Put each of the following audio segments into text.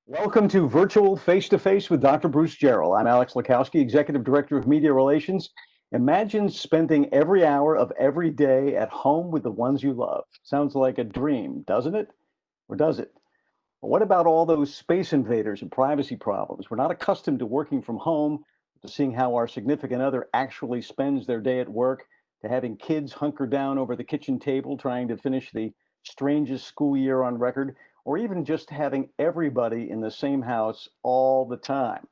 Welcome to Virtual Face-to-Face with Dr. Bruce Jarrell. I'm Alex Lakowski, Executive Director of Media Relations. Imagine spending every hour of every day at home with the ones you love. Sounds like a dream, doesn't it? Or does it? Well, what about all those space invaders and privacy problems? We're not accustomed to working from home, to seeing how our significant other actually spends their day at work, to having kids hunker down over the kitchen table trying to finish the strangest school year on record, or even just having everybody in the same house all the time.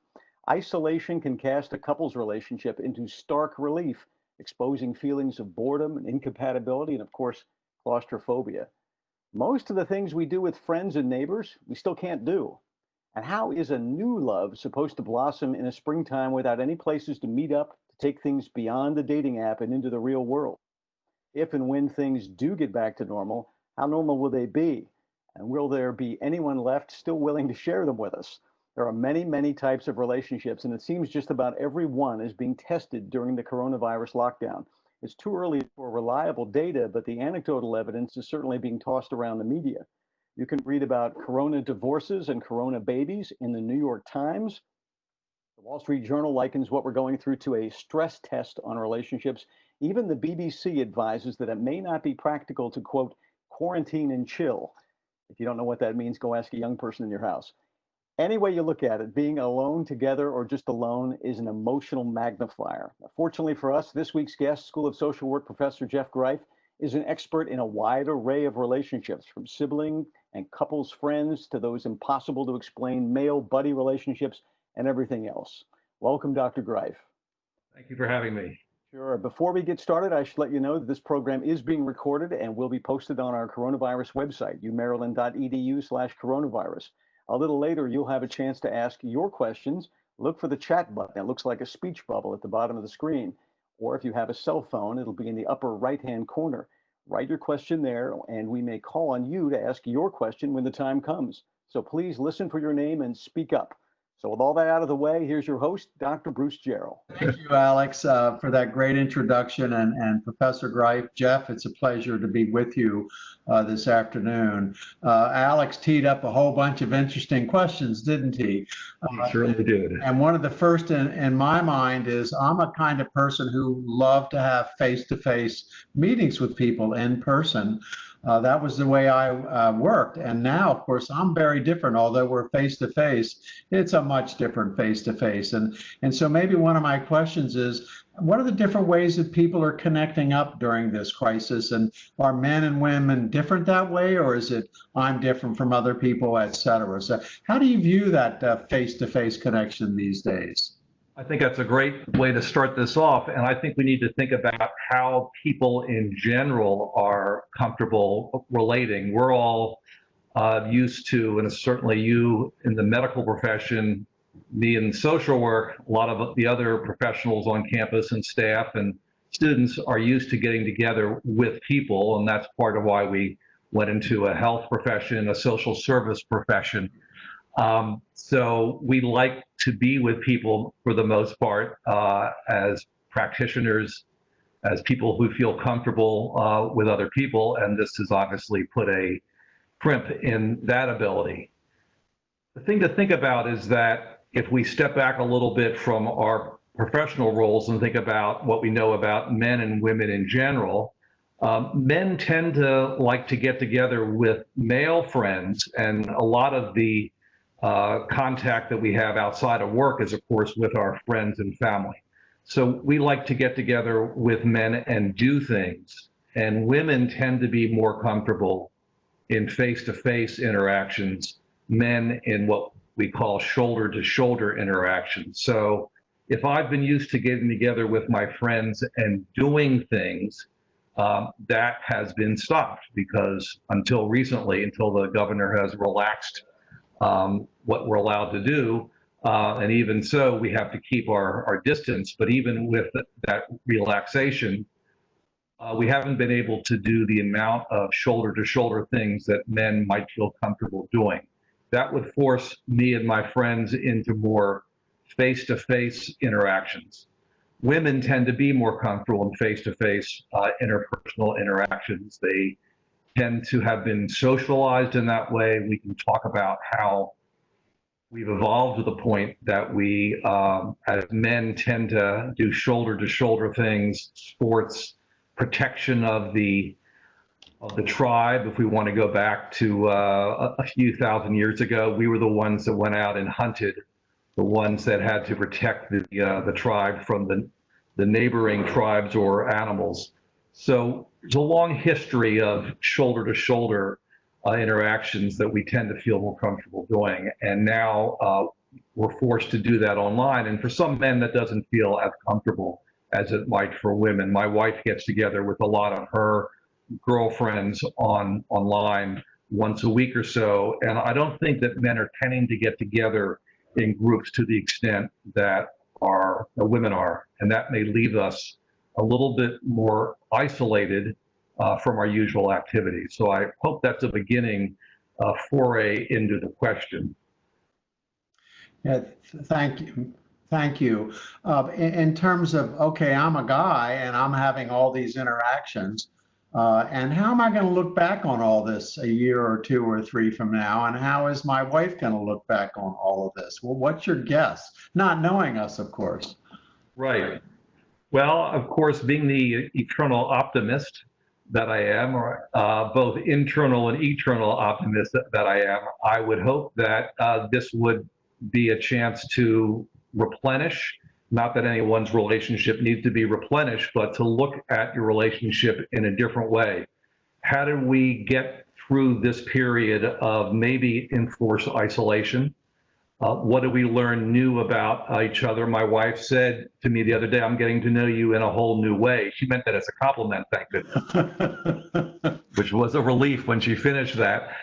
Isolation can cast a couple's relationship into stark relief, exposing feelings of boredom and incompatibility, and of course, claustrophobia. Most of the things we do with friends and neighbors, we still can't do. And how is a new love supposed to blossom in a springtime without any places to meet up, to take things beyond the dating app and into the real world? If and when things do get back to normal, how normal will they be? And will there be anyone left still willing to share them with us? There are many, many types of relationships, and it seems just about every one is being tested during the coronavirus lockdown. It's too early for reliable data, but the anecdotal evidence is certainly being tossed around the media. You can read about corona divorces and corona babies in the New York Times. The Wall Street Journal likens what we're going through to a stress test on relationships. Even the BBC advises that it may not be practical to, quote, quarantine and chill. If you don't know what that means, go ask a young person in your house. Any way you look at it, being alone, together, or just alone is an emotional magnifier. Fortunately for us, this week's guest, School of Social Work professor Jeff Greif, is an expert in a wide array of relationships, from sibling and couples friends to those impossible to explain male buddy relationships and everything else. Welcome, Dr. Greif. Thank you for having me. Sure. Before we get started, I should let you know that this program is being recorded and will be posted on our coronavirus website, umaryland.edu/coronavirus. A little later, you'll have a chance to ask your questions. Look for the chat button. It looks like a speech bubble at the bottom of the screen. Or if you have a cell phone, it'll be in the upper right-hand corner. Write your question there, and we may call on you to ask your question when the time comes. So please listen for your name and speak up. So with all that out of the way, here's your host, Dr. Bruce Jarrell. Thank you, Alex, for that great introduction. And Professor Greif, Jeff, it's a pleasure to be with you this afternoon. Alex teed up a whole bunch of interesting questions, didn't he? He certainly did. And one of the first in my mind is I'm a kind of person who love to have face-to-face meetings with people in person. That was the way I worked. And now, of course, I'm very different. Although we're face to face, it's a much different face to face. And so maybe one of my questions is, what are the different ways that people are connecting up during this crisis? And are men and women different that way? Or is it I'm different from other people, et cetera? So how do you view that face to face connection these days? I think that's a great way to start this off. And I think we need to think about how people in general are comfortable relating. We're all used to, and certainly you in the medical profession, me in social work, a lot of the other professionals on campus and staff and students are used to getting together with people. And that's part of why we went into a health profession, a social service profession. So we like to be with people for the most part as practitioners, as people who feel comfortable with other people, and this has obviously put a crimp in that ability. The thing to think about is that if we step back a little bit from our professional roles and think about what we know about men and women in general, men tend to like to get together with male friends, and a lot of the contact that we have outside of work is, of course, with our friends and family. So we like to get together with men and do things, and women tend to be more comfortable in face-to-face interactions, men in what we call shoulder-to-shoulder interactions. So if I've been used to getting together with my friends and doing things, that has been stopped because until recently, until the governor has relaxed what we're allowed to do. And even so, we have to keep our distance. But even with that relaxation, we haven't been able to do the amount of shoulder-to-shoulder things that men might feel comfortable doing. That would force me and my friends into more face-to-face interactions. Women tend to be more comfortable in face-to-face interpersonal interactions. They tend to have been socialized in that way. We can talk about how We've evolved to the point that we, as men, tend to do shoulder-to-shoulder things, sports, protection of the tribe. If we want to go back to a few thousand years ago, we were the ones that went out and hunted, the ones that had to protect the tribe from the neighboring tribes or animals. So there's a long history of shoulder-to-shoulder interactions that we tend to feel more comfortable doing. And now we're forced to do that online. And for some men, that doesn't feel as comfortable as it might for women. My wife gets together with a lot of her girlfriends online once a week or so. And I don't think that men are tending to get together in groups to the extent that women are. And that may leave us a little bit more isolated from our usual activities. So I hope that's a beginning foray into the question. Yeah, thank you. Thank you. In terms of, okay, I'm a guy and I'm having all these interactions, and how am I going to look back on all this a year or two or three from now? And how is my wife going to look back on all of this? Well, what's your guess? Not knowing us, of course. Right. Well, of course, being the eternal optimist that I am, or both internal and eternal optimist that I am, I would hope that this would be a chance to replenish. Not that anyone's relationship needs to be replenished, but to look at your relationship in a different way. How do we get through this period of maybe enforced isolation? What do we learn new about each other? My wife said to me the other day, I'm getting to know you in a whole new way. She meant that as a compliment, thank goodness, which was a relief when she finished that.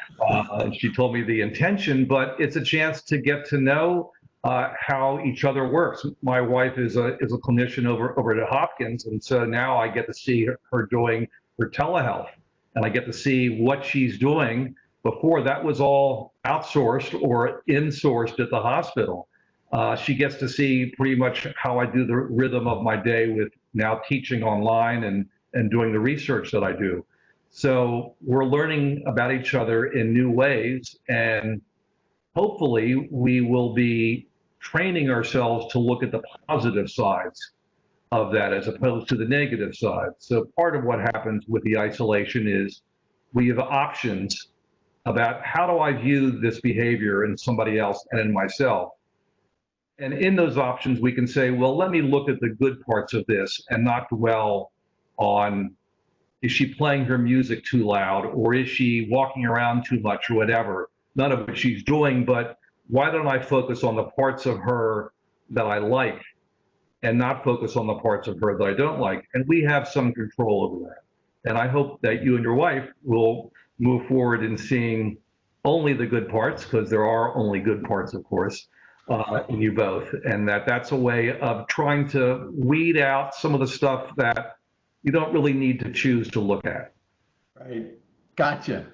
She told me the intention, but it's a chance to get to know how each other works. My wife is a clinician over at Hopkins, and so now I get to see her doing her telehealth, and I get to see what she's doing. Before, that was all outsourced or insourced at the hospital. She gets to see pretty much how I do the rhythm of my day with now teaching online and doing the research that I do. So we're learning about each other in new ways, and hopefully we will be training ourselves to look at the positive sides of that as opposed to the negative side. So part of what happens with the isolation is we have options about how do I view this behavior in somebody else and in myself. And in those options, we can say, well, let me look at the good parts of this and not dwell on, is she playing her music too loud, or is she walking around too much, or whatever. None of what she's doing, but why don't I focus on the parts of her that I like and not focus on the parts of her that I don't like? And we have some control over that. And I hope that you and your wife will move forward in seeing only the good parts, because there are only good parts, of course, in you both, and that's a way of trying to weed out some of the stuff that you don't really need to choose to look at. Right. Gotcha.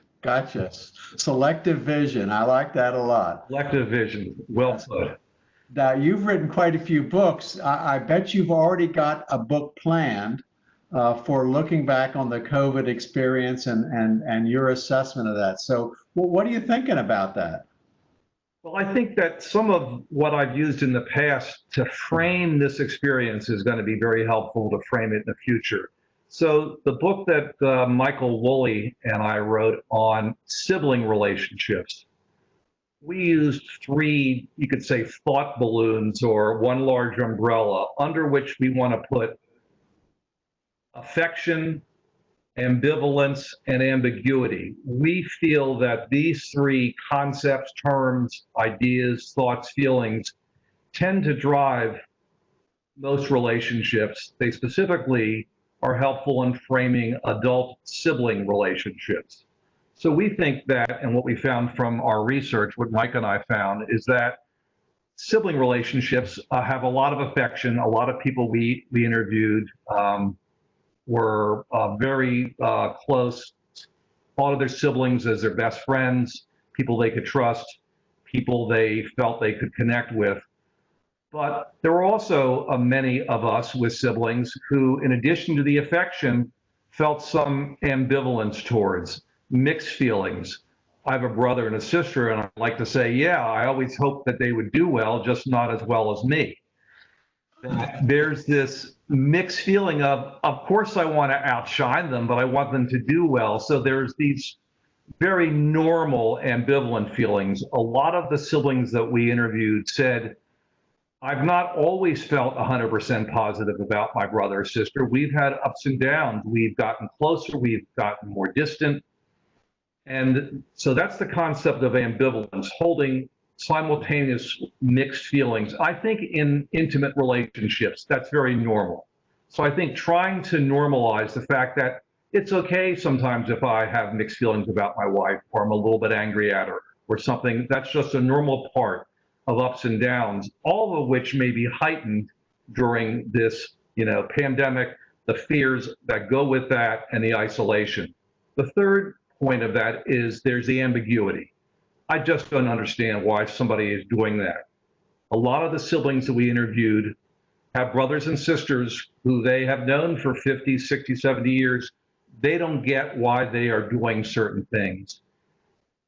Selective vision. I like that a lot. Selective vision. Well put. Now, you've written quite a few books. I bet you've already got a book planned for looking back on the COVID experience and your assessment of that. So what are you thinking about that? Well, I think that some of what I've used in the past to frame this experience is going to be very helpful to frame it in the future. So the book that Michael Woolley and I wrote on sibling relationships, we used three, you could say, thought balloons or one large umbrella under which we want to put affection, ambivalence, and ambiguity. We feel that these three concepts, terms, ideas, thoughts, feelings tend to drive most relationships. They specifically are helpful in framing adult sibling relationships. So we think that, and what we found from our research, what Mike and I found, is that sibling relationships have a lot of affection. A lot of people we interviewed were very close, thought of their siblings as their best friends, people they could trust, people they felt they could connect with. But there were also many of us with siblings who, in addition to the affection, felt some ambivalence towards, mixed feelings. I have a brother and a sister, and I like to say, yeah, I always hope that they would do well, just not as well as me. There's this mixed feeling of course, I want to outshine them, but I want them to do well. So there's these very normal ambivalent feelings. A lot of the siblings that we interviewed said, I've not always felt 100% positive about my brother or sister. We've had ups and downs. We've gotten closer, we've gotten more distant. And so that's the concept of ambivalence, holding simultaneous mixed feelings. I think in intimate relationships, that's very normal. So I think trying to normalize the fact that it's okay sometimes if I have mixed feelings about my wife, or I'm a little bit angry at her or something, that's just a normal part of ups and downs, all of which may be heightened during this, pandemic, the fears that go with that, and the isolation. The third point of that is there's the ambiguity. I just don't understand why somebody is doing that. A lot of the siblings that we interviewed have brothers and sisters who they have known for 50, 60, 70 years. They don't get why they are doing certain things.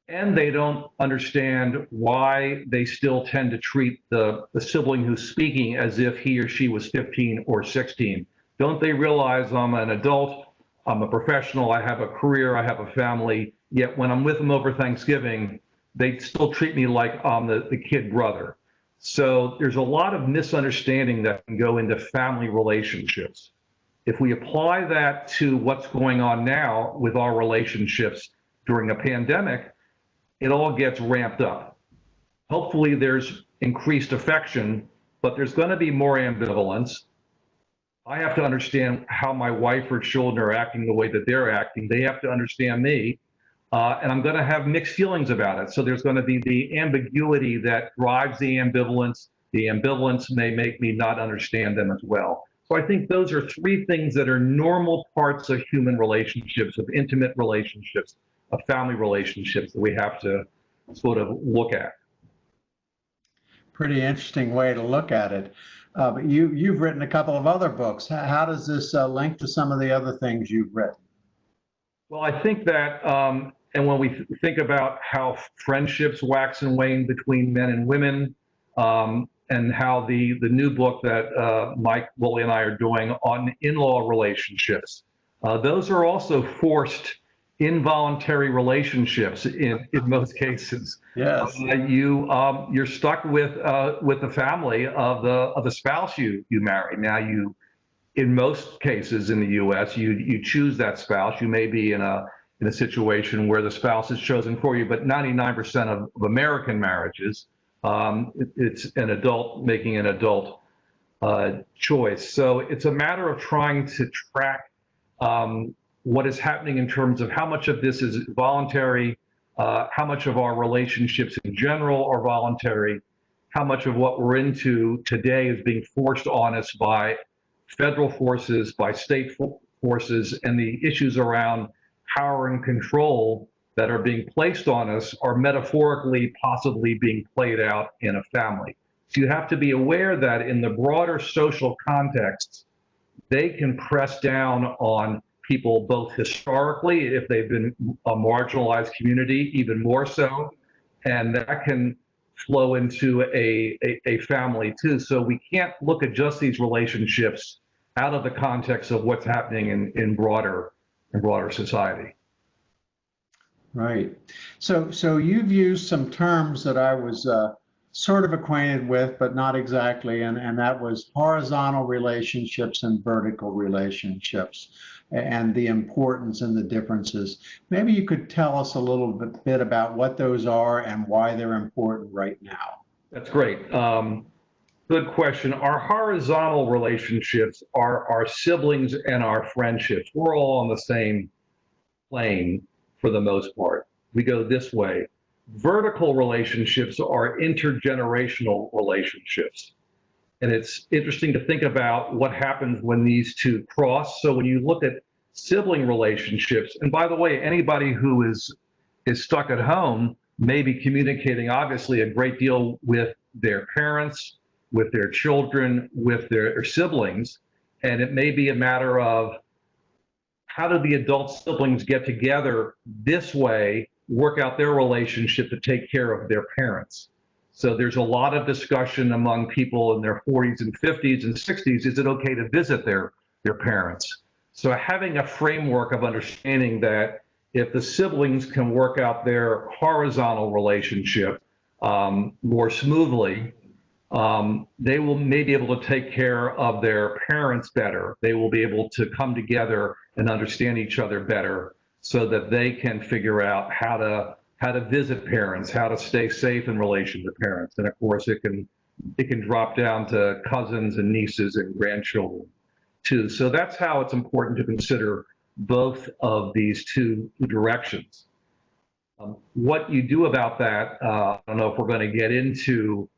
And they don't understand why they still tend to treat the sibling who's speaking as if he or she was 15 or 16. Don't they realize I'm an adult, I'm a professional, I have a career, I have a family, yet when I'm with them over Thanksgiving, they still treat me like I'm the kid brother. So there's a lot of misunderstanding that can go into family relationships. If we apply that to what's going on now with our relationships during a pandemic, it all gets ramped up. Hopefully there's increased affection, but there's going to be more ambivalence. I have to understand how my wife or children are acting the way that they're acting. They have to understand me, and I'm going to have mixed feelings about it. So there's going to be the ambiguity that drives the ambivalence. The ambivalence may make me not understand them as well. So I think those are three things that are normal parts of human relationships, of intimate relationships, of family relationships that we have to sort of look at. Pretty interesting way to look at it. But you've written a couple of other books. How does this link to some of the other things you've written? Well, I think that, and when we think about how friendships wax and wane between men and women, and how the new book that Mike Woolley and I are doing on in-law relationships, those are also forced involuntary relationships in most cases. Yes. You're stuck with the family of the spouse you marry. Now in most cases in the U.S. you choose that spouse. You may be in a situation where the spouse is chosen for you, but 99% of American marriages, it's an adult making an adult choice. So it's a matter of trying to track what is happening in terms of how much of this is voluntary, how much of our relationships in general are voluntary, how much of what we're into today is being forced on us by federal forces, by state forces, and the issues around power and control that are being placed on us are metaphorically possibly being played out in a family. So you have to be aware that in the broader social context, they can press down on people both historically, if they've been a marginalized community, even more so, and that can flow into a family too. So we can't look at just these relationships out of the context of what's happening in broader society. Right. So you've used some terms that I was sort of acquainted with, but not exactly, and that was horizontal relationships and vertical relationships, and the importance and the differences. Maybe you could tell us a little bit about what those are and why they're important right now. That's great. Good question. Our horizontal relationships are our siblings and our friendships. We're all on the same plane for the most part. We go this way. Vertical relationships are intergenerational relationships. And it's interesting to think about what happens when these two cross. So when you look at sibling relationships, and by the way, anybody who is stuck at home may be communicating obviously a great deal with their parents, with their children, with their siblings. And it may be a matter of how do the adult siblings get together this way work out their relationship to take care of their parents. So there's a lot of discussion among people in their 40s and 50s and 60s. Is it okay to visit their parents? So having a framework of understanding that if the siblings can work out their horizontal relationship more smoothly, they will maybe be able to take care of their parents better. They will be able to come together and understand each other better so that they can figure out how to visit parents, how to stay safe in relation to parents. And of course, it can drop down to cousins and nieces and grandchildren too. So that's how it's important to consider both of these two directions. What you do about that, I don't know if we're going to get into,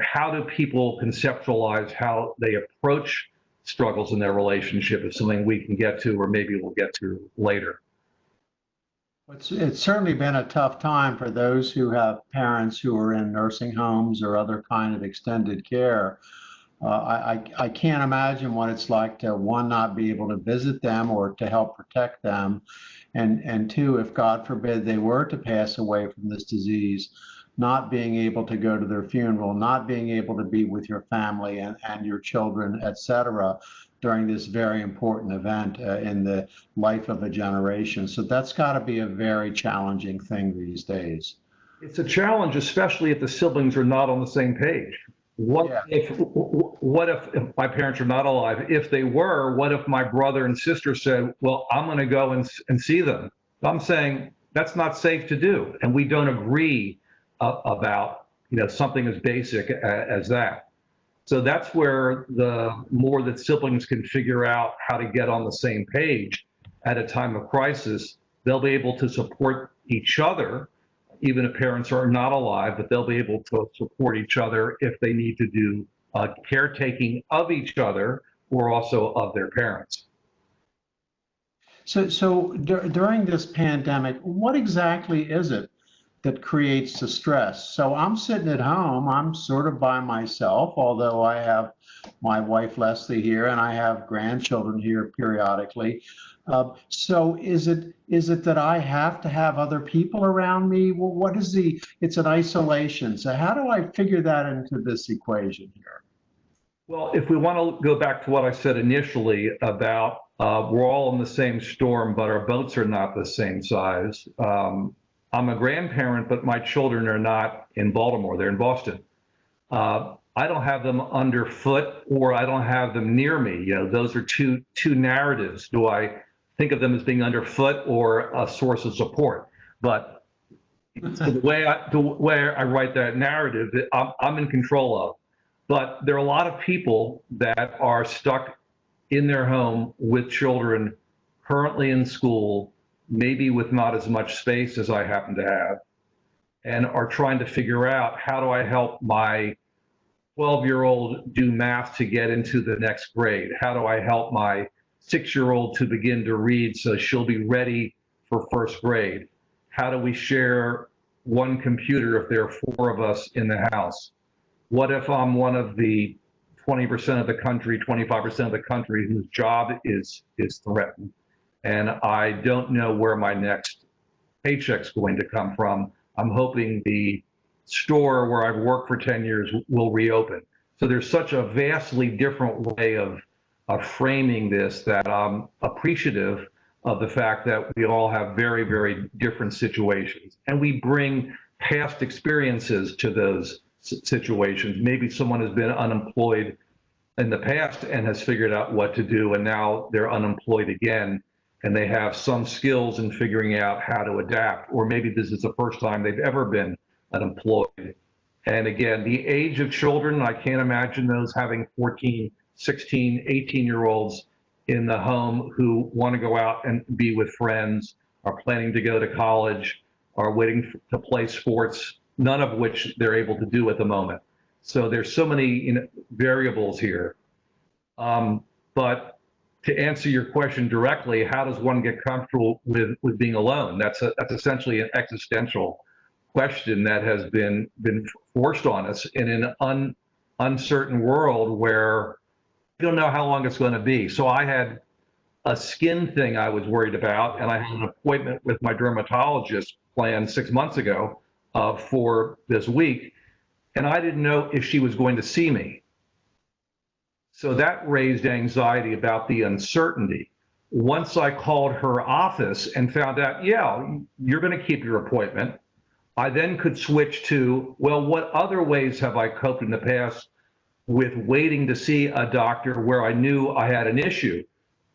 how do people conceptualize how they approach struggles in their relationship is something we can get to, or maybe we'll get to later. It's certainly been a tough time for those who have parents who are in nursing homes or other kind of extended care. I can't imagine what it's like to, one, not be able to visit them or to help protect them, and two, if God forbid they were to pass away from this disease, not being able to go to their funeral, not being able to be with your family and your children, etc., during this very important event in the life of a generation. So that's got to be a very challenging thing these days. It's a challenge, especially if the siblings are not on the same page. What if my parents are not alive? If they were, what if my brother and sister said, well, I'm going to go and see them? I'm saying that's not safe to do. And we don't agree about something as basic as that. So that's where the more that siblings can figure out how to get on the same page at a time of crisis, they'll be able to support each other, even if parents are not alive, but they'll be able to support each other if they need to do caretaking of each other or also of their parents. So during this pandemic, what exactly is it that creates the stress? So I'm sitting at home, I'm sort of by myself, although I have my wife Leslie here and I have grandchildren here periodically. So is it that I have to have other people around me? Well, what is it's an isolation. So how do I figure that into this equation here? Well, if we want to go back to what I said initially about we're all in the same storm, but our boats are not the same size. I'm a grandparent, but my children are not in Baltimore, they're in Boston. I don't have them underfoot or I don't have them near me. Those are two narratives. Do I think of them as being underfoot or a source of support? But the way I write that narrative, I'm in control of. But there are a lot of people that are stuck in their home with children currently in school, maybe with not as much space as I happen to have, and are trying to figure out, how do I help my 12-year-old do math to get into the next grade? How do I help my 6-year-old to begin to read so she'll be ready for first grade? How do we share one computer if there are 4 of us in the house? What if I'm one of the 20% of the country, 25% of the country whose job is threatened, and I don't know where my next paycheck's going to come from? I'm hoping the store where I've worked for 10 years will reopen. So there's such a vastly different way of framing this that I'm appreciative of the fact that we all have very, very different situations. And we bring past experiences to those situations. Maybe someone has been unemployed in the past and has figured out what to do, and now they're unemployed again, and they have some skills in figuring out how to adapt. Or maybe this is the first time they've ever been unemployed. And again, the age of children, I can't imagine those having 14, 16, 18-year-olds in the home who want to go out and be with friends, are planning to go to college, are waiting to play sports, none of which they're able to do at the moment. So there's so many variables here. But to answer your question directly, how does one get comfortable with being alone? That's essentially an existential question that has been forced on us in an uncertain world where we don't know how long it's going to be. So I had a skin thing I was worried about, and I had an appointment with my dermatologist planned 6 months ago for this week, and I didn't know if she was going to see me. So that raised anxiety about the uncertainty. Once I called her office and found out, yeah, you're going to keep your appointment, I then could switch to, well, what other ways have I coped in the past with waiting to see a doctor where I knew I had an issue,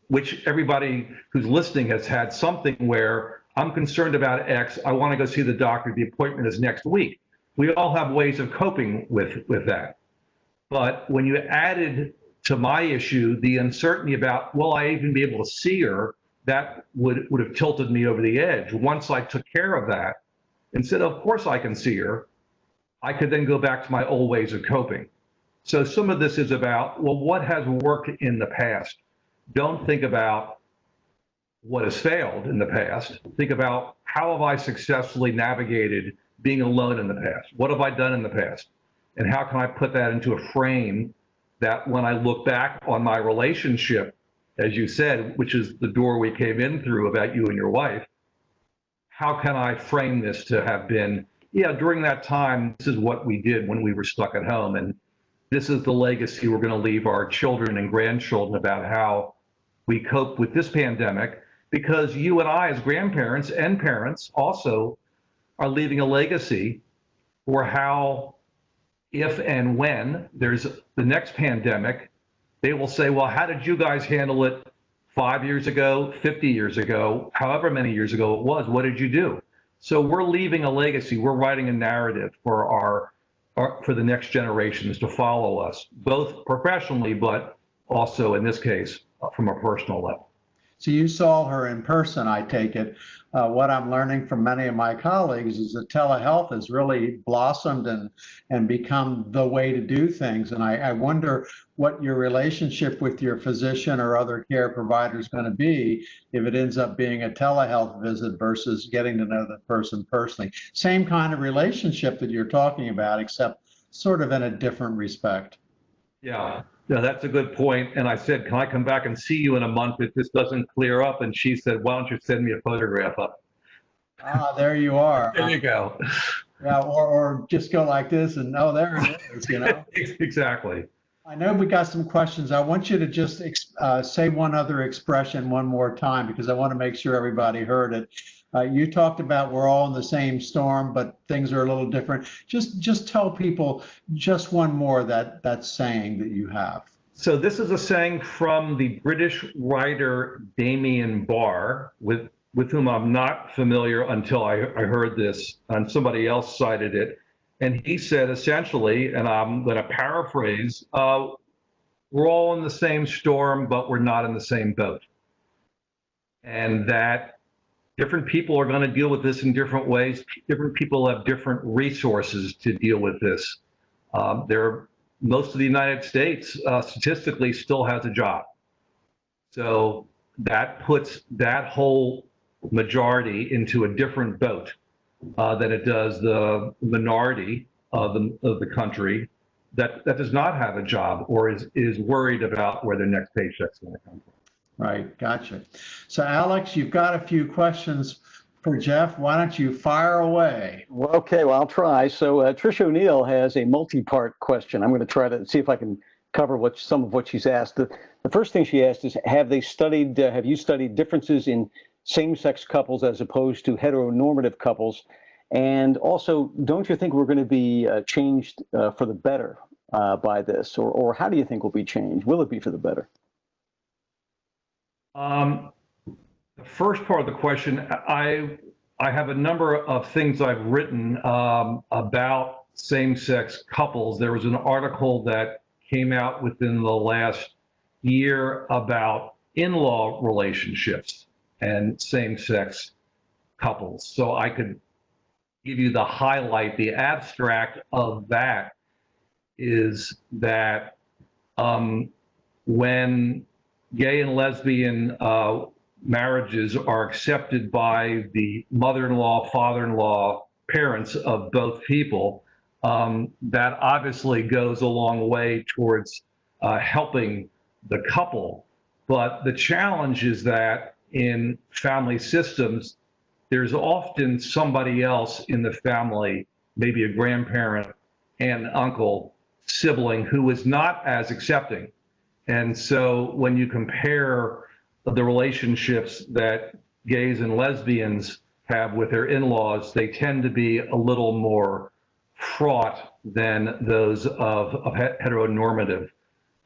which everybody who's listening has had something where I'm concerned about X, I want to go see the doctor, the appointment is next week. We all have ways of coping with that. But when you added to my issue the uncertainty about, will I even be able to see her, that would have tilted me over the edge. Once I took care of that, instead of course I can see her, I could then go back to my old ways of coping. So some of this is about, well, what has worked in the past? Don't think about what has failed in the past. Think about, how have I successfully navigated being alone in the past? What have I done in the past? And how can I put that into a frame that when I look back on my relationship, as you said, which is the door we came in through about you and your wife, how can I frame this to have been, yeah, during that time, this is what we did when we were stuck at home. And this is the legacy we're going to leave our children and grandchildren about how we cope with this pandemic, because you and I as grandparents and parents also are leaving a legacy for how, if and when there's the next pandemic, they will say, well, how did you guys handle it 5 years ago, 50 years ago, however many years ago it was? What did you do? So we're leaving a legacy. We're writing a narrative for for the next generations to follow us, both professionally, but also in this case, from a personal level. So you saw her in person, I take it. What I'm learning from many of my colleagues is that telehealth has really blossomed and become the way to do things. And I wonder what your relationship with your physician or other care provider is going to be if it ends up being a telehealth visit versus getting to know the person personally. Same kind of relationship that you're talking about, except sort of in a different respect. Yeah. Yeah, that's a good point. And I said, can I come back and see you in a month if this doesn't clear up? And she said, why don't you send me a photograph up? Ah, there you are. There you go. Yeah, or just go like this and, oh, there it is, you know? Exactly. I know we got some questions. I want you to just say one other expression one more time because I want to make sure everybody heard it. You talked about we're all in the same storm, but things are a little different. Just tell people just one more that saying that you have. So this is a saying from the British writer Damien Barr, with whom I'm not familiar until I heard this and somebody else cited it. And he said essentially, and I'm going to paraphrase, we're all in the same storm, but we're not in the same boat. And that different people are going to deal with this in different ways. Different people have different resources to deal with this. Most of the United States statistically still has a job. So that puts that whole majority into a different boat than it does the minority of the country that does not have a job or is worried about where their next paycheck's going to come from. Right, gotcha. So Alex, you've got a few questions for Jeff. Why don't you fire away? Well, okay, well, I'll try. So Trish O'Neill has a multi-part question. I'm going to try to see if I can cover some of what she's asked. The first thing she asked is, have you studied differences in same-sex couples as opposed to heteronormative couples? And also, don't you think we're going to be changed for the better by this? Or how do you think we'll be changed? Will it be for the better? The first part of the question, I have a number of things I've written about same-sex couples. There was an article that came out within the last year about in-law relationships and same-sex couples. So I could give you the highlight. The abstract of that is that when gay and lesbian marriages are accepted by the mother-in-law, father-in-law, parents of both people, that obviously goes a long way towards helping the couple But the challenge is that in family systems, there's often somebody else in the family, maybe a grandparent, aunt, uncle, sibling, who is not as accepting. And so when you compare the relationships that gays and lesbians have with their in-laws, they tend to be a little more fraught than those of heteronormative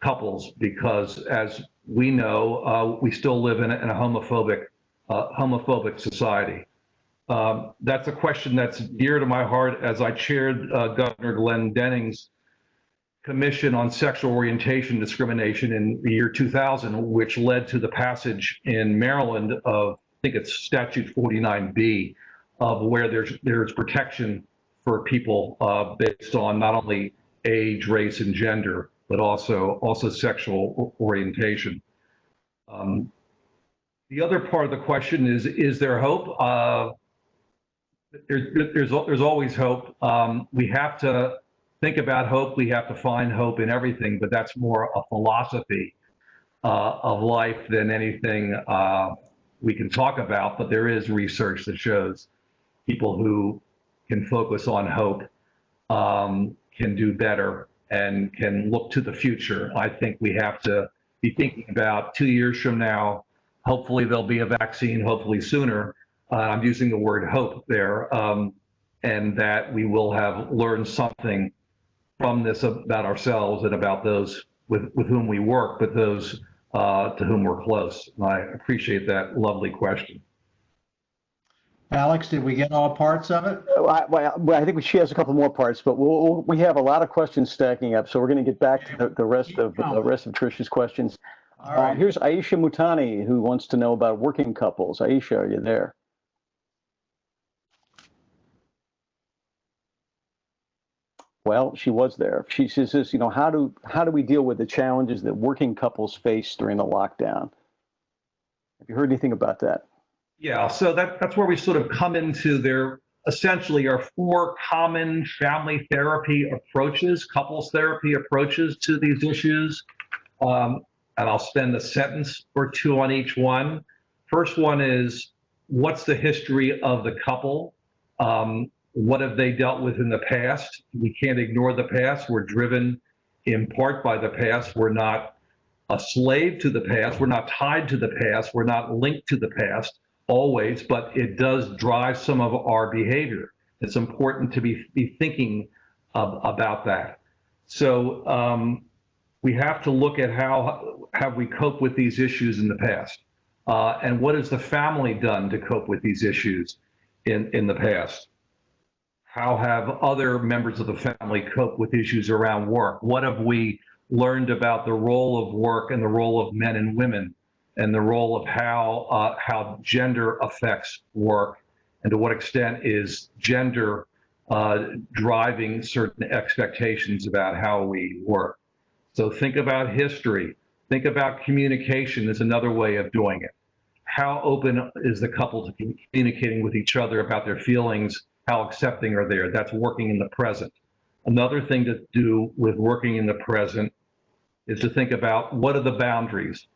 couples, because as we know, we still live in a homophobic society. That's a question that's dear to my heart, as I chaired Governor Glenn Denning's Commission on Sexual Orientation Discrimination in the year 2000, which led to the passage in Maryland of, I think it's Statute 49B, of where there's protection for people based on not only age, race, and gender, but also sexual orientation. The other part of the question is there hope? There's always hope. We have to think about hope. We have to find hope in everything, but that's more a philosophy of life than anything we can talk about. But there is research that shows people who can focus on hope can do better and can look to the future. I think we have to be thinking about 2 years from now, hopefully there'll be a vaccine, hopefully sooner. I'm using the word hope there, and that we will have learned something from this about ourselves and about those with whom we work, but those to whom we're close. And I appreciate that lovely question. Alex, did we get all parts of it? Well, I think she has a couple more parts, but we have a lot of questions stacking up, so we're going to get back to the rest of Trish's questions. All right. Here's Aisha Mutani, who wants to know about working couples. Aisha, are you there? Well, she was there. She says, how do we deal with the challenges that working couples face during the lockdown? Have you heard anything about that? Yeah, so that's where we sort of come into there. Essentially, are 4 common family therapy approaches, couples therapy approaches to these issues. And I'll spend a sentence or 2 on each one. First one is, what's the history of the couple? What have they dealt with in the past? We can't ignore the past. We're driven in part by the past. We're not a slave to the past. We're not tied to the past. We're not linked to the past always, but it does drive some of our behavior. It's important to be thinking about that. So we have to look at how have we coped with these issues in the past, and what has the family done to cope with these issues in the past? How have other members of the family coped with issues around work? What have we learned about the role of work and the role of men and women, and the role of how gender affects work, and to what extent is gender driving certain expectations about how we work? So think about history. Think about communication is another way of doing it. How open is the couple to communicating with each other about their feelings? How accepting are they? That's working in the present. Another thing to do with working in the present is to think about, what are the boundaries?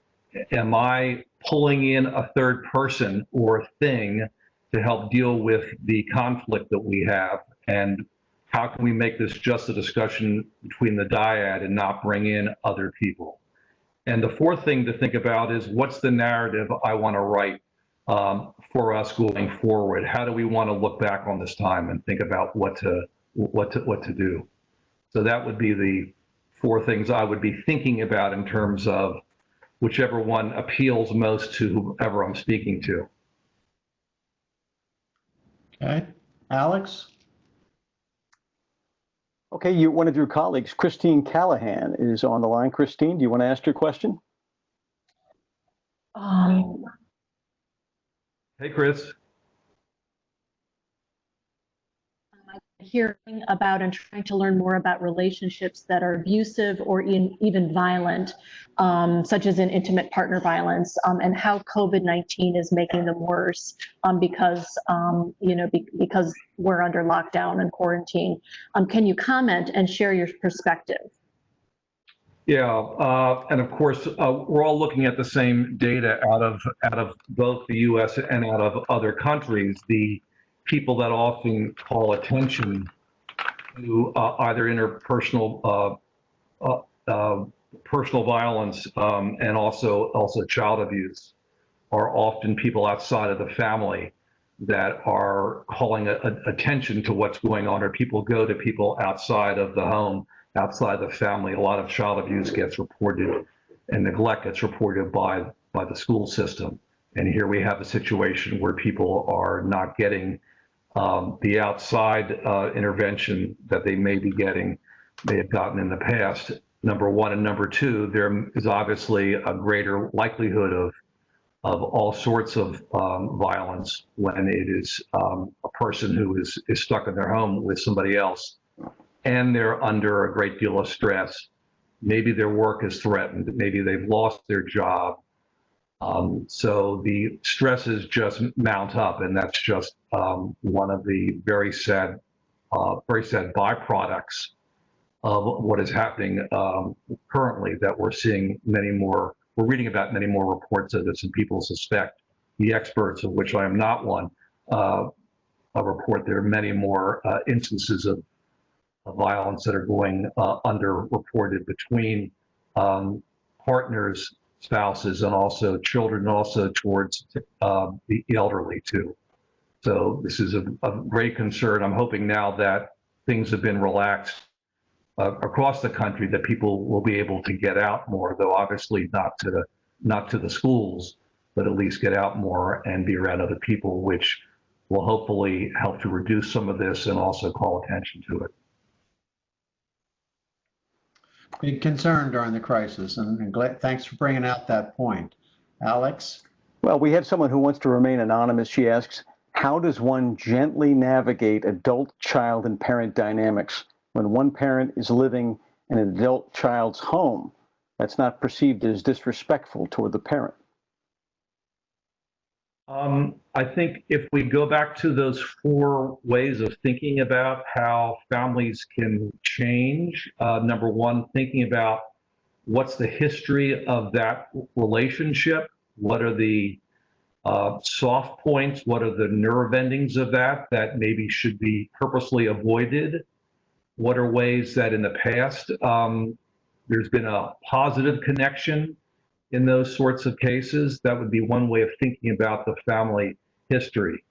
Am I pulling in a third person or a thing to help deal with the conflict that we have? And how can we make this just a discussion between the dyad and not bring in other people? And the fourth thing to think about is, what's the narrative I want to write for us going forward? How do we want to look back on this time and think about what to do? So that would be the 4 things I would be thinking about in terms of whichever one appeals most to whoever I'm speaking to. Okay, Alex? Okay, one of your colleagues, Christine Callahan, is on the line. Christine, do you want to ask your question? Hey, Chris. Hearing about and trying to learn more about relationships that are abusive or even violent, such as in intimate partner violence, and how COVID-19 is making them worse because we're under lockdown and quarantine. Can you comment and share your perspective? Yeah, and of course, we're all looking at the same data out of both the U.S. and out of other countries. The people that often call attention to either interpersonal personal violence and also child abuse are often people outside of the family that are calling attention to what's going on, or people go to people outside of the home, outside the family. A lot of child abuse gets reported and neglect gets reported by the school system. And here we have a situation where people are not getting the outside intervention that they may have gotten in the past, number one. And number two, there is obviously a greater likelihood of all sorts of violence when it is a person who is stuck in their home with somebody else and they're under a great deal of stress. Maybe their work is threatened, maybe they've lost their job. So the stresses just mount up, and that's just one of the very sad byproducts of what is happening currently, that we're seeing we're reading about many more reports of this, and people suspect, the experts, of which I am not one, report there are many more instances of violence that are going underreported between partners, spouses, and also children, and also towards the elderly too. So this is a great concern. I'm hoping now that things have been relaxed across the country, that people will be able to get out more, though obviously not to the schools, but at least get out more and be around other people, which will hopefully help to reduce some of this and also call attention to it. Big concern during the crisis, and thanks for bringing out that point. Alex? Well, we have someone who wants to remain anonymous. She asks, how does one gently navigate adult, child, and parent dynamics when one parent is living in an adult child's home that's not perceived as disrespectful toward the parent? I think if we go back to those 4 ways of thinking about how families can change, number one, thinking about what's the history of that relationship, what are the soft points, what are the nerve endings of that maybe should be purposely avoided, what are ways that in the past there's been a positive connection in those sorts of cases. That would be one way of thinking about the family history.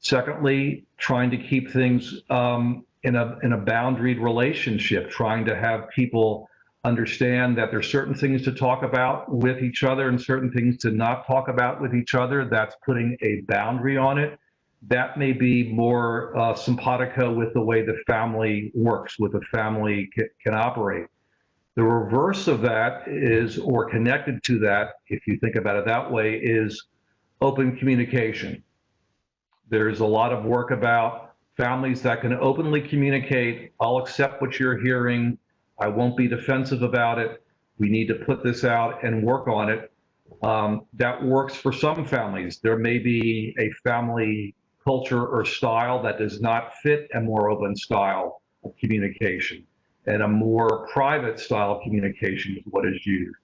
Secondly, trying to keep things in a boundaried relationship, trying to have people understand that there's certain things to talk about with each other and certain things to not talk about with each other. That's putting a boundary on it. That may be more simpatico with the way the family works, with the family can operate. The reverse of that is, or connected to that, if you think about it that way, is open communication. There's a lot of work about families that can openly communicate. I'll accept what you're hearing. I won't be defensive about it. We need to put this out and work on it. That works for some families. There may be a family culture or style that does not fit a more open style of communication, and a more private style of communication is what is used.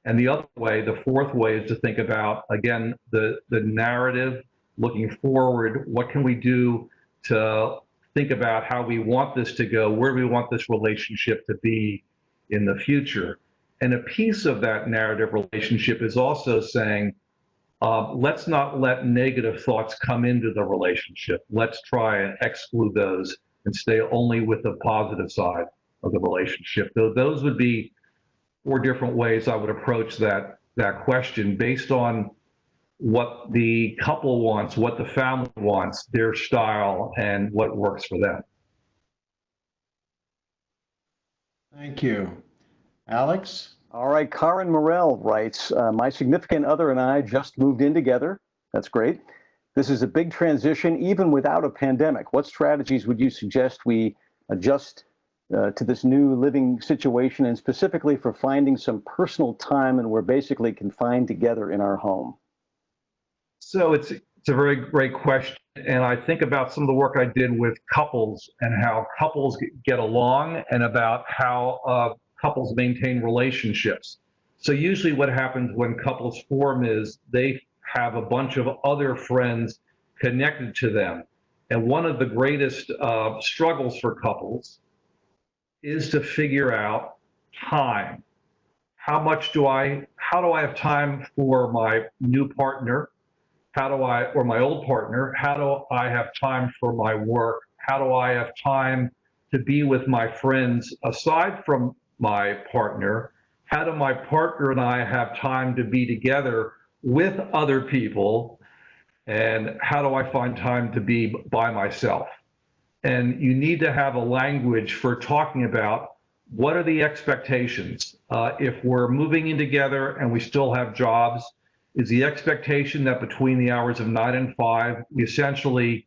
And the other way, the fourth way, is to think about, again, the narrative, looking forward. What can we do to think about how we want this to go, where we want this relationship to be in the future? And a piece of that narrative relationship is also saying, let's not let negative thoughts come into the relationship. Let's try and exclude those and stay only with the positive side of the relationship. Those would be 4 different ways I would approach that question, based on what the couple wants, what the family wants, their style, and what works for them. Thank you. Alex? All right, Karen Morell writes, my significant other and I just moved in together. That's great. This is a big transition, even without a pandemic. What strategies would you suggest we adjust to this new living situation, and specifically for finding some personal time, and we're basically confined together in our home? So it's a very great question. And I think about some of the work I did with couples and how couples get along, and about how couples maintain relationships. So usually what happens when couples form is they have a bunch of other friends connected to them. And one of the greatest struggles for couples is to figure out time. How do I have time for my new partner? Or my old partner? How do I have time for my work? How do I have time to be with my friends aside from my partner? How do my partner and I have time to be together with other people? And how do I find time to be by myself? And you need to have a language for talking about what are the expectations. If we're moving in together and we still have jobs, is the expectation that between the hours of 9 and 5, we essentially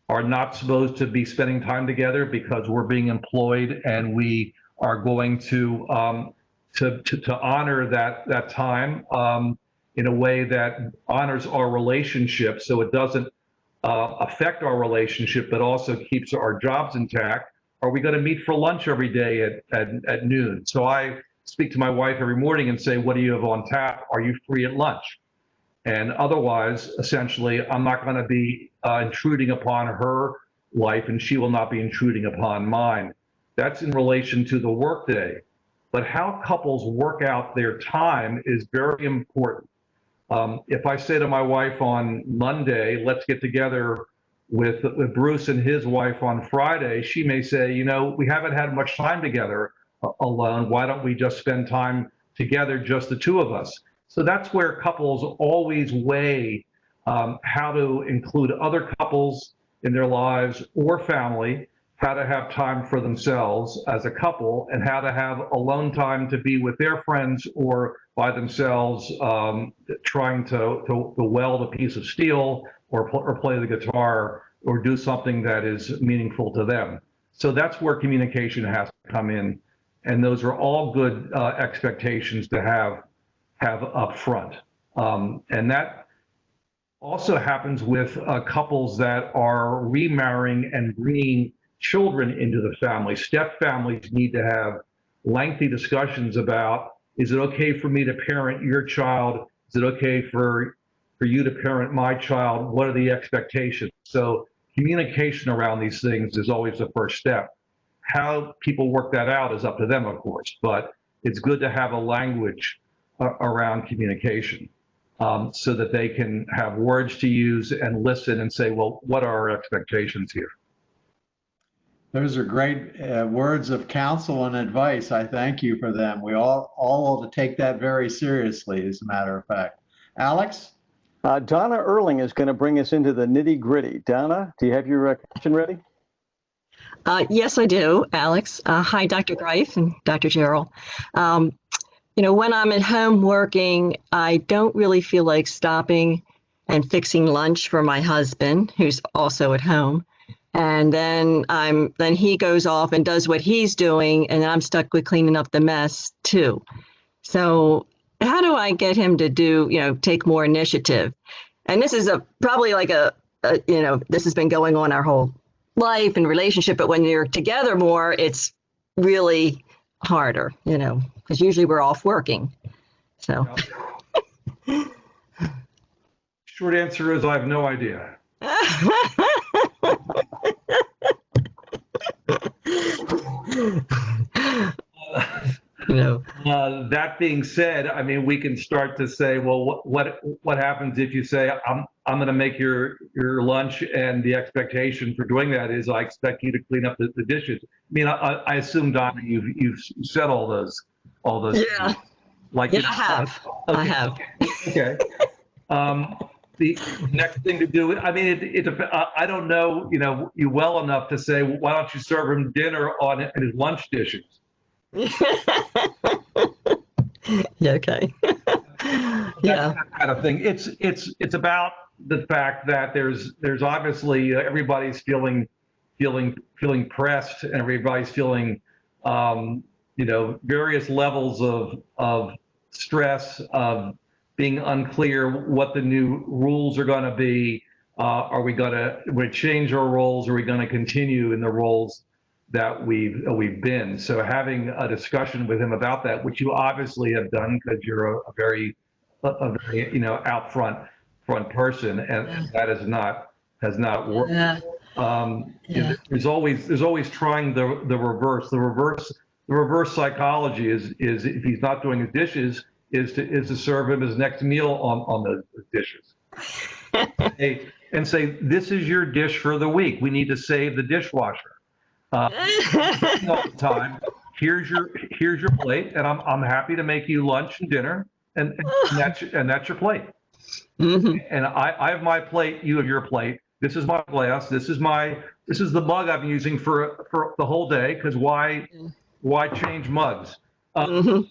are not supposed to be spending time together because we're being employed, and we are going to honor that time in a way that honors our relationship, so it doesn't affect our relationship, but also keeps our jobs intact? Are we going to meet for lunch every day at noon? So I speak to my wife every morning and say, what do you have on tap? Are you free at lunch? And otherwise, essentially, I'm not going to be intruding upon her life, and she will not be intruding upon mine. That's in relation to the workday. But how couples work out their time is very important. If I say to my wife on Monday, let's get together with Bruce and his wife on Friday, she may say, you know, we haven't had much time together alone. Why don't we just spend time together, just the two of us? So that's where couples always weigh how to include other couples in their lives or family, how to have time for themselves as a couple, and how to have alone time to be with their friends or by themselves, trying to weld a piece of steel or play the guitar or do something that is meaningful to them. So that's where communication has to come in. And those are all good expectations to have up front. And that also happens with couples that are remarrying and bringing children into the family. Step families need to have lengthy discussions about, is it okay for me to parent your child? Is it okay for you to parent my child? What are the expectations? So communication around these things is always the first step. How people work that out is up to them, of course, but it's good to have a language around communication so that they can have words to use and listen and say, well, what are our expectations here? Those are great words of counsel and advice. I thank you for them. We all ought to take that very seriously, as a matter of fact. Alex? Donna Erling is going to bring us into the nitty gritty. Donna, do you have your question ready? Yes, I do, Alex. Hi, Dr. Greif and Dr. Jarrell. You know, when I'm at home working, I don't really feel like stopping and fixing lunch for my husband, who's also at home. And then he goes off and does what he's doing, and I'm stuck with cleaning up the mess too. So how do I get him to take more initiative? And this is probably like this has been going on our whole life and relationship, but when you're together more, it's really harder, because usually we're off working. So. Short answer is I have no idea. That being said, I mean, we can start to say, well, what happens if you say, I'm going to make your lunch, and the expectation for doing that is I expect you to clean up the dishes. I mean, I assume, Donna, you've said all those. Yeah. I have. Okay. I have. Okay. The next thing to do, I mean, I don't know, you well enough to say, why don't you serve him dinner on his lunch dishes? Yeah, okay. Yeah. That kind of thing. It's about the fact that there's obviously everybody's feeling pressed, and everybody's feeling various levels of stress, of being unclear what the new rules are going to be. Are we going to change our roles? Are we going to continue in the roles we've been. So having a discussion with him about that, which you obviously have done because you're a very out front person, and that has not worked. Yeah. Yeah. There's always trying the reverse. The reverse psychology is if he's not doing his dishes, is to serve him his next meal on those dishes. And say, this is your dish for the week. We need to save the dishwasher. All the time. Here's your plate, and I'm happy to make you lunch and dinner, and that's your plate. Mm-hmm. And I have my plate, you have your plate. This is my glass. This is the mug I've been using for the whole day. Because why change mugs? Mm-hmm.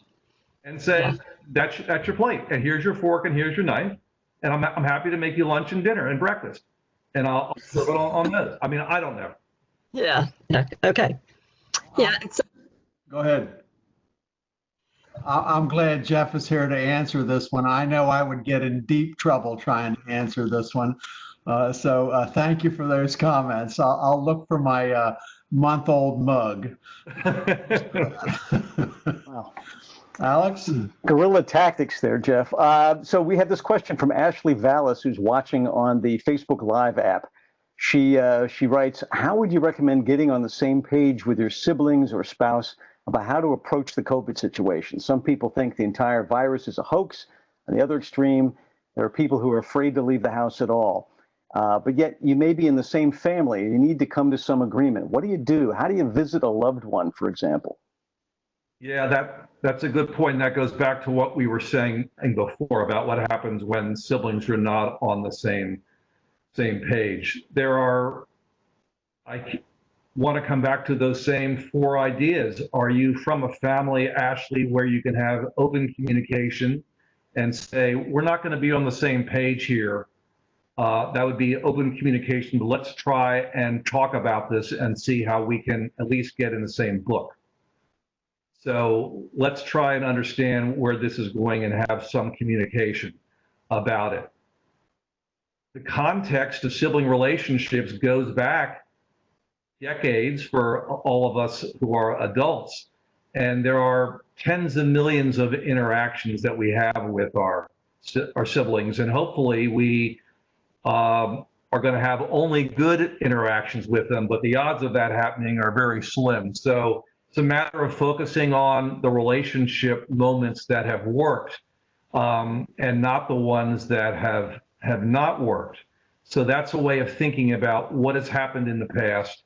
And say that's your plate, and here's your fork, and here's your knife, and I'm happy to make you lunch and dinner and breakfast, and I'll serve it on those. I mean, I don't know. Yeah. Okay. Yeah. Go ahead. I'm glad Jeff is here to answer this one. I know I would get in deep trouble trying to answer this one. So thank you for those comments. I'll look for my month-old mug. Wow. Alex? Guerrilla tactics there, Jeff. So we have this question from Ashley Vallis, who's watching on the Facebook Live app. She writes, how would you recommend getting on the same page with your siblings or spouse about how to approach the COVID situation? Some people think the entire virus is a hoax. On the other extreme, there are people who are afraid to leave the house at all. But yet you may be in the same family. You need to come to some agreement. What do you do? How do you visit a loved one, for example? Yeah, that's a good point. And that goes back to what we were saying before about what happens when siblings are not on the same page. I want to come back to those same 4 ideas. Are you from a family, Ashley, where you can have open communication and say, we're not going to be on the same page here? That would be open communication, but let's try and talk about this and see how we can at least get in the same book. So let's try and understand where this is going and have some communication about it. The context of sibling relationships goes back decades for all of us who are adults. And there are tens of millions of interactions that we have with our siblings. And hopefully we are going to have only good interactions with them, but the odds of that happening are very slim. So it's a matter of focusing on the relationship moments that have worked and not the ones that have not worked. So that's a way of thinking about what has happened in the past,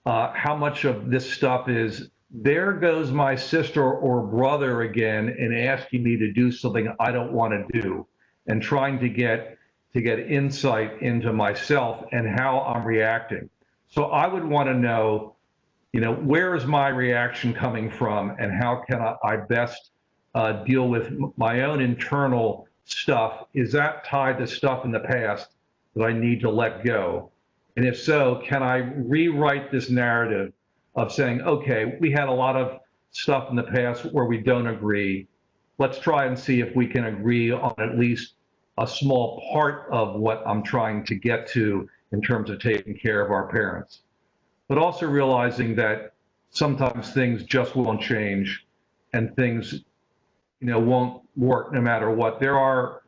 how much of this stuff is, there goes my sister or brother again and asking me to do something I don't want to do, and trying to get insight into myself and how I'm reacting. So I would want to know, where is my reaction coming from, and how can I best deal with my own internal stuff? Is that tied to stuff in the past that I need to let go? And if so, can I rewrite this narrative of saying, okay, we had a lot of stuff in the past where we don't agree. Let's try and see if we can agree on at least a small part of what I'm trying to get to in terms of taking care of our parents. But also realizing that sometimes things just won't change, and things, won't work no matter what. There are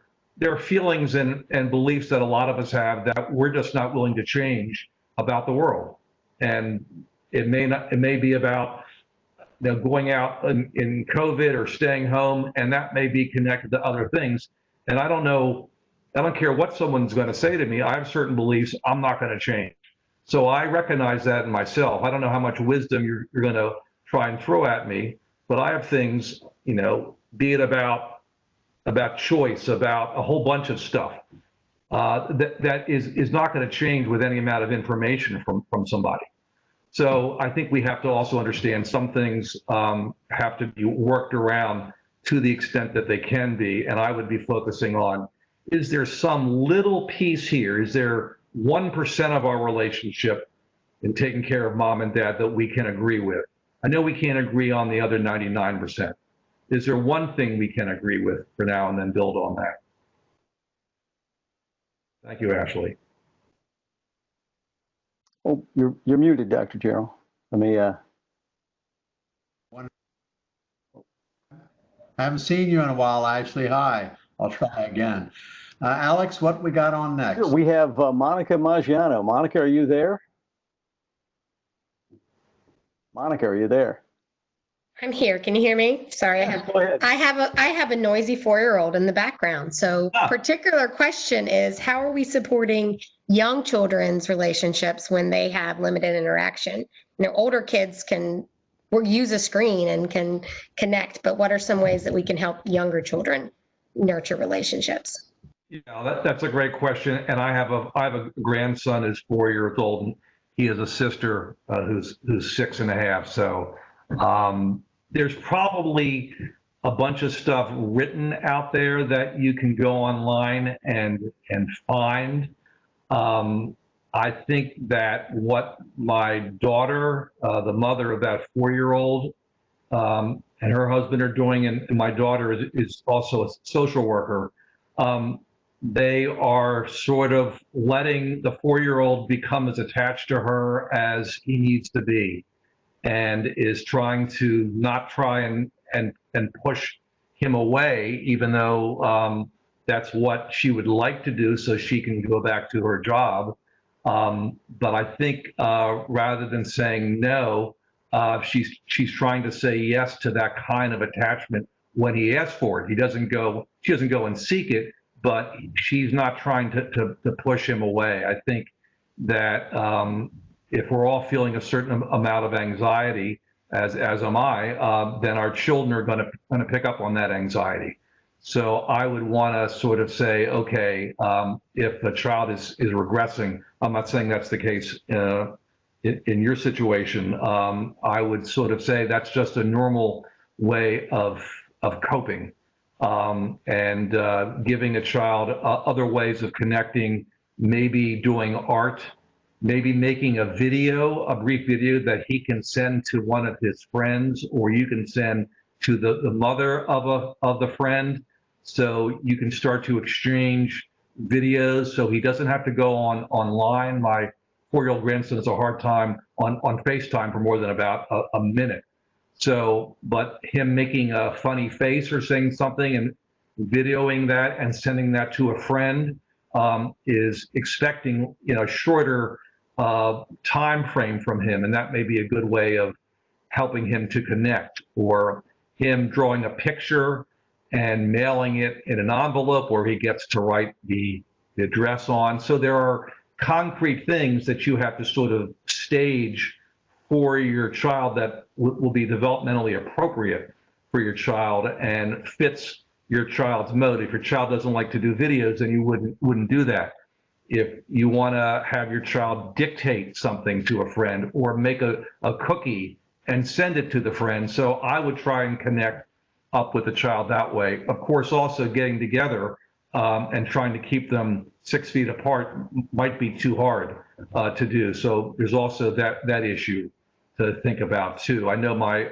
feelings and beliefs that a lot of us have that we're just not willing to change about the world. And it may be about going out in COVID or staying home, and that may be connected to other things. And I don't care what someone's going to say to me. I have certain beliefs I'm not going to change. So I recognize that in myself. I don't know how much wisdom you're going to try and throw at me, but I have things, be it about choice, about a whole bunch of stuff that is not going to change with any amount of information from somebody. So I think we have to also understand some things have to be worked around to the extent that they can be. And I would be focusing on, is there some little piece here? Is there 1% of our relationship in taking care of mom and dad that we can agree with? I know we can't agree on the other 99%. Is there one thing we can agree with for now and then build on that? Thank you, Ashley. Oh, you're muted, Dr. Jarrell. Let me I haven't seen you in a while, Ashley. Hi. I'll try again. Alex, what we got on next? We have Monica Maggiano. Monica, are you there? Monica, are you there? I'm here. Can you hear me? Sorry, Go ahead. I have a noisy 4-year-old in the background. So particular question is, how are we supporting young children's relationships when they have limited interaction? Older kids can use a screen and can connect, but what are some ways that we can help younger children nurture relationships? Yeah, that's a great question. And I have a grandson who's 4 years old, and he has a sister who's 6.5. So there's probably a bunch of stuff written out there that you can go online and find. I think that what my daughter, the mother of that 4-year-old, and her husband are doing, and my daughter is also a social worker, they are sort of letting the 4-year-old become as attached to her as he needs to be, and is trying to not try and push him away, even though that's what she would like to do so she can go back to her job. But I think rather than saying no, she's trying to say yes to that kind of attachment when he asks for it. She doesn't go and seek it, but she's not trying to push him away. I think that if we're all feeling a certain amount of anxiety, as am I, then our children are going to pick up on that anxiety. So I would want to sort of say, okay, if a child is regressing, I'm not saying that's the case in your situation. I would sort of say that's just a normal way of coping, and giving a child other ways of connecting, maybe doing art, maybe making a brief video that he can send to one of his friends, or you can send to the mother of the friend, so you can start to exchange videos so he doesn't have to go online. My 4-year-old grandson has a hard time on FaceTime for more than about a minute. So, but him making a funny face or saying something and videoing that and sending that to a friend is expecting, shorter time frame from him, and that may be a good way of helping him to connect. Or him drawing a picture and mailing it in an envelope where he gets to write the address on. So there are concrete things that you have to sort of stage for your child that will be developmentally appropriate for your child and fits your child's mode. If your child doesn't like to do videos, then you wouldn't do that. If you want to have your child dictate something to a friend or make a cookie and send it to the friend. So I would try and connect up with the child that way. Of course, also getting together and trying to keep them 6 feet apart might be too hard to do. So there's also that issue to think about too. I know my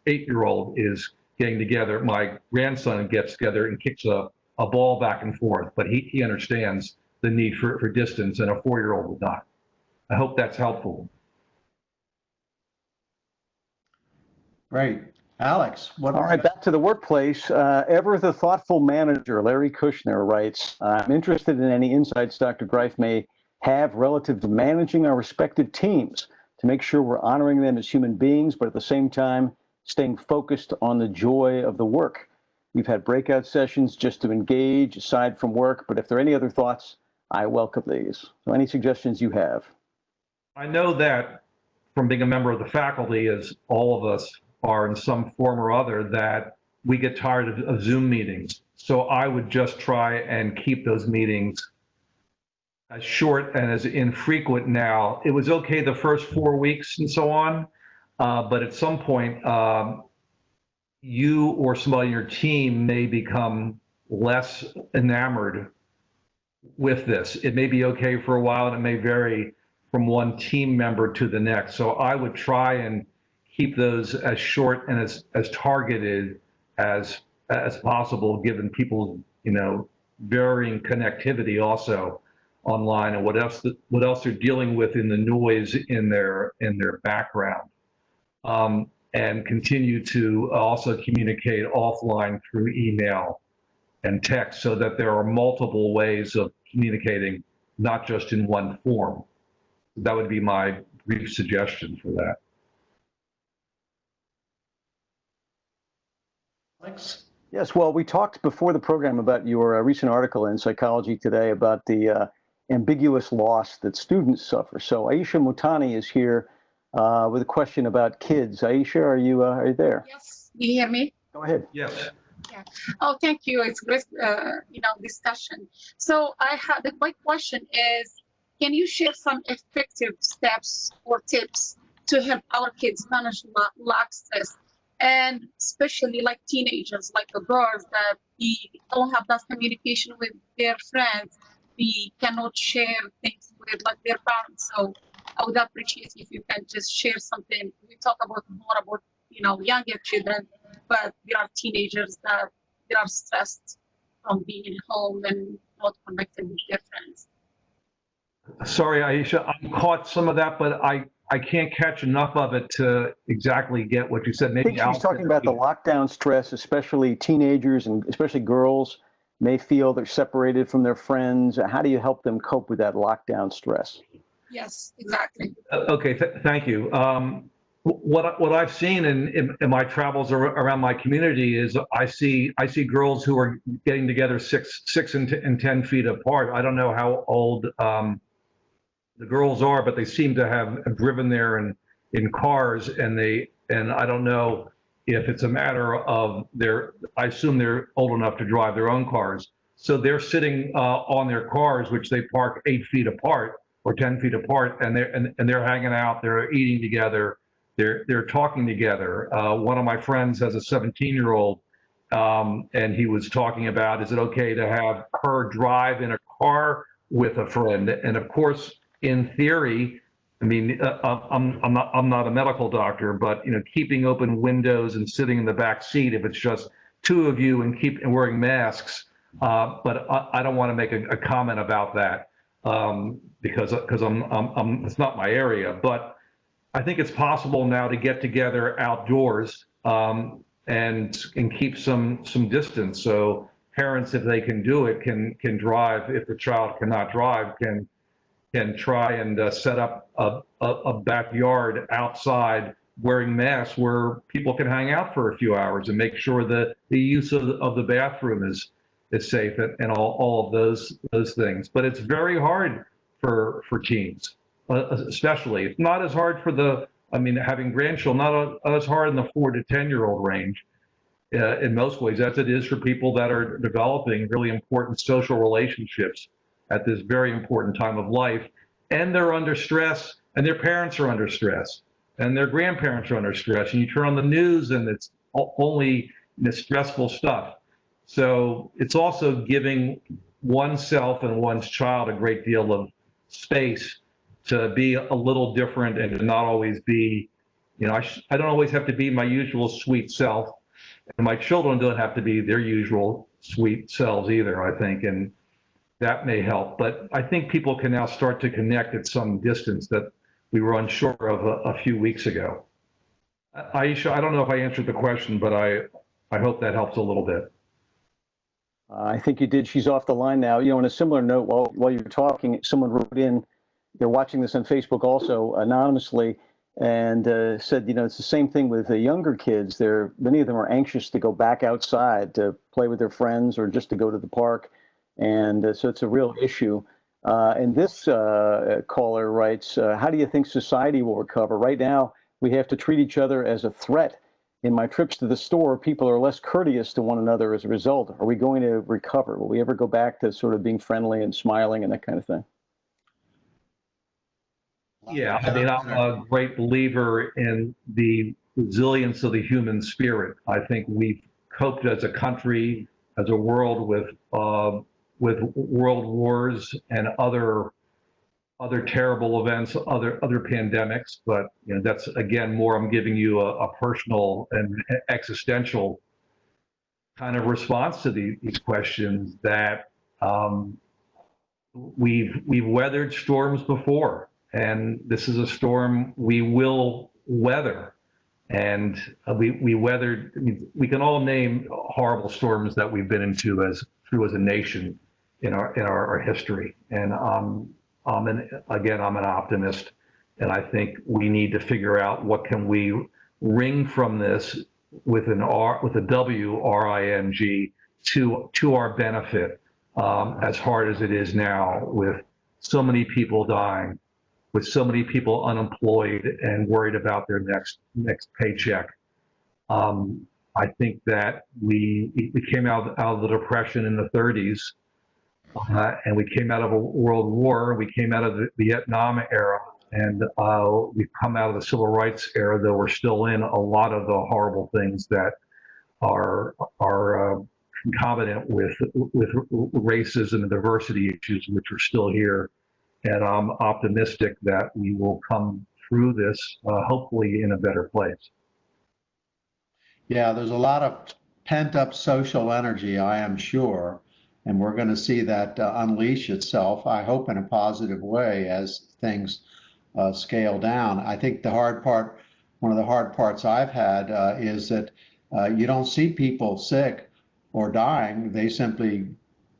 8-year-old is getting together. My grandson gets together and kicks a ball back and forth, but he understands the need for distance, and a 4-year-old would not. I hope that's helpful. Great. Alex, what? All right, back to the workplace. Ever the thoughtful manager, Larry Kushner writes, I'm interested in any insights Dr. Greif may have relative to managing our respective teams to make sure we're honoring them as human beings, but at the same time, staying focused on the joy of the work. We've had breakout sessions just to engage aside from work, but if there are any other thoughts, I welcome these. So any suggestions you have? I know that from being a member of the faculty, as all of us are in some form or other, that we get tired of Zoom meetings. So I would just try and keep those meetings as short and as infrequent now. It was okay the first 4 weeks and so on, but at some point, you or somebody in your team may become less enamored with this. It may be okay for a while, and it may vary from one team member to the next. So I would try and keep those as short and as targeted as possible, given people's varying connectivity also online, and what else they're dealing with in the noise in their background. and continue to also communicate offline through email and text so that there are multiple ways of communicating, not just in one form. That would be my brief suggestion for that. Alex? Yes, well, we talked before the program about your recent article in Psychology Today about the ambiguous loss that students suffer. So Aisha Mutani is here with a question about kids. Aisha, are you there? Yes, do you hear me? Go ahead. Yes. Yeah. Oh, thank you. It's great, discussion. So my question is, can you share some effective steps or tips to help our kids manage lack stress, and especially like teenagers, like the girls that don't have that communication with their friends, we cannot share things with like their parents. So I would appreciate if you can just share something. We talk about more about younger children, but there are teenagers that they are stressed from being home and not connected with their friends. Sorry, Aisha, I caught some of that, but I can't catch enough of it to exactly get what you said. I Maybe think she's talking about the lockdown stress, especially teenagers and especially girls may feel they're separated from their friends. How do you help them cope with that lockdown stress? Yes, exactly. Okay, thank you. What I've seen in my travels around my community is I see girls who are getting together six and 10 feet apart. I don't know how old the girls are, but they seem to have driven there in cars, and I don't know if it's a matter of I assume they're old enough to drive their own cars. So they're sitting on their cars, which they park 8 feet apart or 10 feet apart, and they're hanging out, they're eating together, they're talking together. One of my friends has a 17-year-old, and he was talking about, is it okay to have her drive in a car with a friend? And of course, in theory, I mean, I'm not a medical doctor, but keeping open windows and sitting in the back seat, if it's just two of you and wearing masks, but I don't want to make a comment about that because it's not my area. But I think it's possible now to get together outdoors and keep some distance. So parents, if they can do it, can drive. If the child cannot drive, can try and set up a backyard outside wearing masks where people can hang out for a few hours and make sure that the use of the bathroom is safe and all of those things. But it's very hard for teens, especially. It's not as hard for having grandchildren, not as hard in the 4 to 10-year-old range in most ways as it is for people that are developing really important social relationships at this very important time of life, and they're under stress, and their parents are under stress, and their grandparents are under stress, and you turn on the news and it's only stressful stuff. So it's also giving oneself and one's child a great deal of space to be a little different and to not always be, I don't always have to be my usual sweet self, and my children don't have to be their usual sweet selves either, I think, and that may help. But I think people can now start to connect at some distance that we were unsure of a few weeks ago. Aisha, I don't know if I answered the question, but I hope that helps a little bit. I think you did. She's off the line now. On a similar note, while you're talking, someone wrote in, they're watching this on Facebook also anonymously, and said, it's the same thing with the younger kids. Many of them are anxious to go back outside to play with their friends or just to go to the park. And so it's a real issue. And this caller writes, how do you think society will recover? Right now, we have to treat each other as a threat. In my trips to the store, people are less courteous to one another as a result. Are we going to recover? Will we ever go back to sort of being friendly and smiling and that kind of thing? Yeah, I'm a great believer in the resilience of the human spirit. I think we've coped as a country, as a world with world wars and other terrible events, other pandemics. But that's again more. I'm giving you a personal and existential kind of response to these questions. That we've weathered storms before, and this is a storm we will weather. And we weathered, I mean, we can all name horrible storms that we've been into through as a nation in our history. And I'm an optimist, and I think we need to figure out what can we wring from this with a W, RING, to our benefit, as hard as it is now, with so many people dying, with so many people unemployed and worried about their next paycheck. I think that we came out of the Depression in the 30s, and we came out of a world war. We came out of the Vietnam era, and we've come out of the civil rights era, though we're still in a lot of the horrible things that are concomitant with racism and diversity issues, which are still here. And I'm optimistic that we will come through this, hopefully in a better place. Yeah, there's a lot of pent-up social energy, I am sure, and we're going to see that unleash itself, I hope, in a positive way as things scale down. I think one of the hard parts I've had is that you don't see people sick or dying. They simply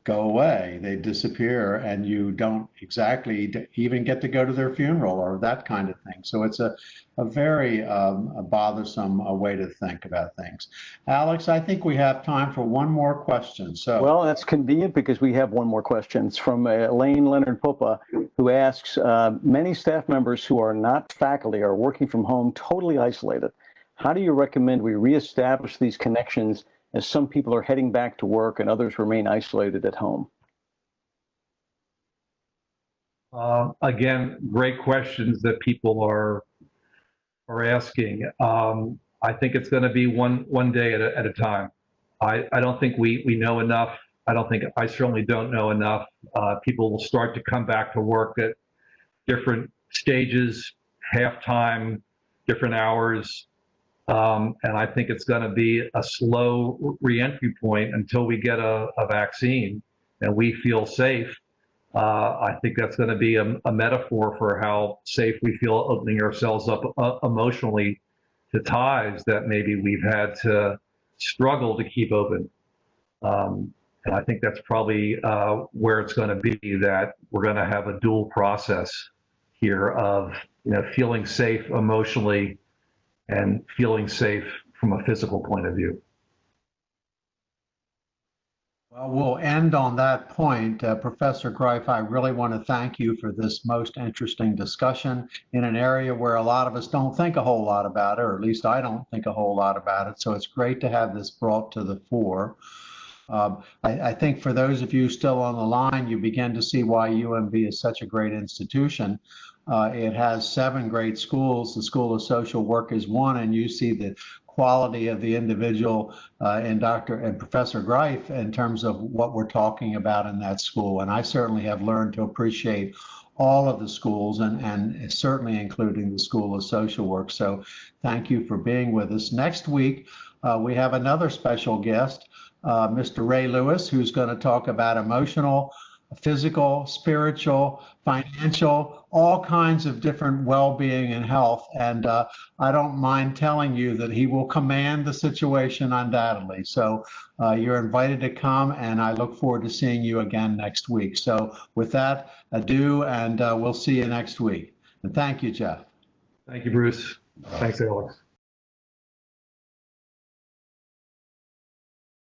go away, they disappear, and you don't exactly even get to go to their funeral or that kind of thing. So it's a very bothersome way to think about things. Alex, I think we have time for one more question. So, well, that's convenient because we have one more question. It's from Elaine Leonard Popa, who asks, many staff members who are not faculty are working from home totally isolated. How do you recommend we reestablish these connections as some people are heading back to work and others remain isolated at home? Again, great questions that people are asking. I think it's going to be one day at a time. I don't think we know enough. I certainly don't know enough. People will start to come back to work at different stages, half-time, different hours. And I think it's going to be a slow reentry point until we get a vaccine and we feel safe. I think that's going to be a metaphor for how safe we feel opening ourselves up emotionally to ties that maybe we've had to struggle to keep open. And I think that's probably where it's going to be, that we're going to have a dual process here of feeling safe emotionally and feeling safe from a physical point of view. well, we'll end on that point. Professor Greif, I really want to thank you for this most interesting discussion in an area where a lot of us don't think a whole lot about it, or at least I don't think a whole lot about it. So it's great to have this brought to the fore. I think for those of you still on the line, you begin to see why UMB is such a great institution. It has 7 great schools. The School of Social Work is one, and you see the quality of the individual and Dr. and Professor Greif in terms of what we're talking about in that school. And I certainly have learned to appreciate all of the schools, and certainly including the School of Social Work. So thank you for being with us. Next week, we have another special guest, Mr. Ray Lewis, who's going to talk about emotional, physical, spiritual, financial, all kinds of different well-being and health. And I don't mind telling you that he will command the situation undoubtedly. So you're invited to come, and I look forward to seeing you again next week. So with that, adieu, and we'll see you next week. And thank you, Jeff. Thank you, Bruce. Thanks, Alex.